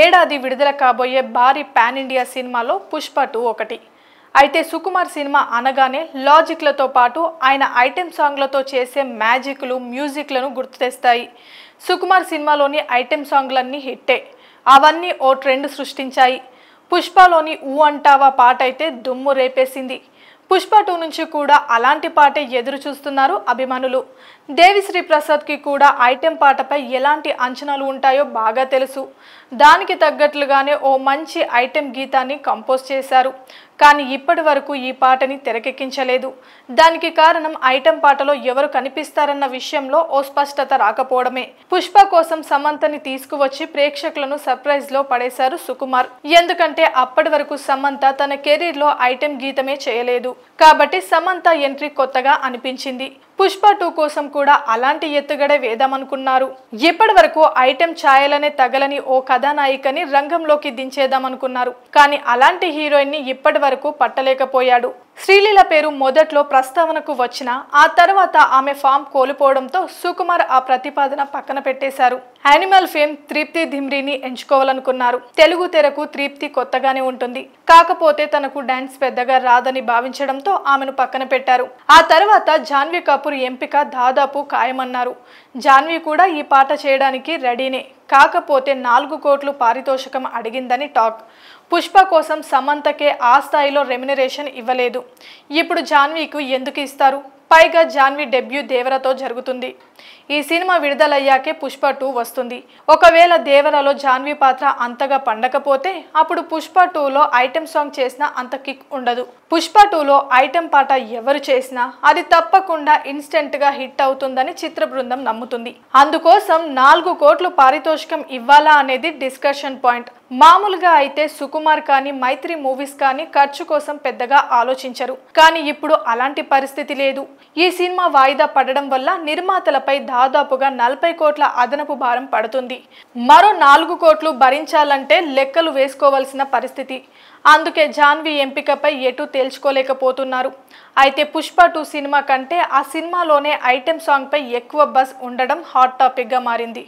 ఏడాది విడుదల కాబోయే భారీ పాన్ ఇండియా సినిమాలో పుష్ప 2 ఒకటి. అయితే సుకుమార్ సినిమా అనగానే లాజిక్లతో పాటు ఆయన ఐటెం సాంగ్లతో చేసే మ్యాజిక్లు, మ్యూజిక్లను గుర్తు తెస్తాయి. సుకుమార్ సినిమాలోని ఐటెం సాంగ్లన్నీ హిట్టే. అవన్నీ ఓ ట్రెండ్ సృష్టించాయి. పుష్పలోని ఊ అంటావా పాట అయితే దుమ్ము రేపేసింది. పుష్ప 2 నుంచి కూడా అలాంటి పాటే ఎదురు చూస్తున్నారు అభిమానులు. దేవిశ్రీ ప్రసాద్కి కూడా ఐటెం పాటపై ఎలాంటి అంచనాలు ఉంటాయో బాగా తెలుసు. దానికి తగ్గట్లుగానే ఓ మంచి ఐటెం గీతాన్ని కంపోజ్ చేశారు. కానీ ఇప్పటి వరకు ఈ పాటని తెరకెక్కించలేదు. దానికి కారణం ఐటెం పాటలో ఎవరు కనిపిస్తారన్న విషయంలో ఓ స్పష్టత రాకపోవడమే. పుష్ప కోసం సమంతని తీసుకువచ్చి ప్రేక్షకులను సర్ప్రైజ్ లో పడేశారు సుకుమార్. ఎందుకంటే అప్పటి వరకు సమంత తన కెరీర్ లో ఐటెం గీతమే చేయలేదు. కాబట్టి సమంత ఎంట్రీ కొత్తగా అనిపించింది. పుష్ప 2 కోసం కూడా అలాంటి ఎత్తుగడే వేద్దామనుకున్నారు. ఇప్పటి వరకు ఐటెం ఛాయలనే తగలని ఓ కథానాయికని రంగంలోకి దించేద్దామనుకున్నారు. కానీ అలాంటి హీరోయిన్ ని ఇప్పటి వరకు పట్టలేకపోయాడు. శ్రీలీల పేరు మొదట్లో ప్రస్తావనకు వచ్చినా ఆ తర్వాత ఆమె ఫామ్ కోల్పోవడంతో సుకుమార్ ఆ ప్రతిపాదన పక్కన పెట్టేశారు. యానిమల్ ఫేమ్ తృప్తి ధిమ్రీని ఎంచుకోవాలనుకున్నారు. తెలుగు తెరకు తృప్తి కొత్తగానే ఉంటుంది. కాకపోతే తనకు డాన్స్ పెద్దగా రాదని భావించడంతో ఆమెను పక్కన పెట్టారు. ఆ తర్వాత జాన్వీ కపూర్ ఎంపిక దాదాపు ఖాయమన్నారు. జాన్వీ కూడా ఈ పాట చేయడానికి రెడీనే. కాకపోతే 4 కోట్లు పారితోషికం అడిగిందని టాక్. పుష్ప కోసం సమంతకే ఆ స్థాయిలో రెమ్యునరేషన్ ఇవ్వలేదు. ఇప్పుడు జాన్వీకు ఎందుకు ఇస్తారు? పైగా జాన్వీ డెబ్యూ దేవరతో జరుగుతుంది. ఈ సినిమా విడుదలయ్యాకే పుష్ప 2 వస్తుంది. ఒకవేళ దేవరలో జాన్వీ పాత్ర అంతగా పండకపోతే అప్పుడు పుష్ప 2లో ఐటెం సాంగ్ చేసినా అంత కిక్ ఉండదు. పుష్ప 2లో ఐటెం పాట ఎవరు చేసినా అది తప్పకుండా ఇన్స్టెంట్ గా హిట్ అవుతుందని చిత్ర బృందం నమ్ముతుంది. అందుకోసం 4 కోట్లు పారితోషికం ఇవ్వాలా అనేది డిస్కషన్ పాయింట్. మామూలుగా అయితే సుకుమార్ కానీ మైత్రి మూవీస్ కానీ ఖర్చు కోసం పెద్దగా ఆలోచించరు. కానీ ఇప్పుడు అలాంటి పరిస్థితి లేదు. ఈ సినిమా వాయిదా పడడం వల్ల నిర్మాతలపై దాదాపుగా 40 కోట్ల అదనపు భారం పడుతుంది. మరో 4 కోట్లు భరించాలంటే లెక్కలు వేసుకోవాల్సిన పరిస్థితి. అందుకే జాన్వీ ఎంపికపై ఎటు తేల్చుకోలేకపోతున్నారు. అయితే పుష్ప 2 సినిమా కంటే ఆ సినిమాలోనే ఐటెం సాంగ్ పై ఎక్కువ బజ్ ఉండడం హాట్ టాపిక్ గా మారింది.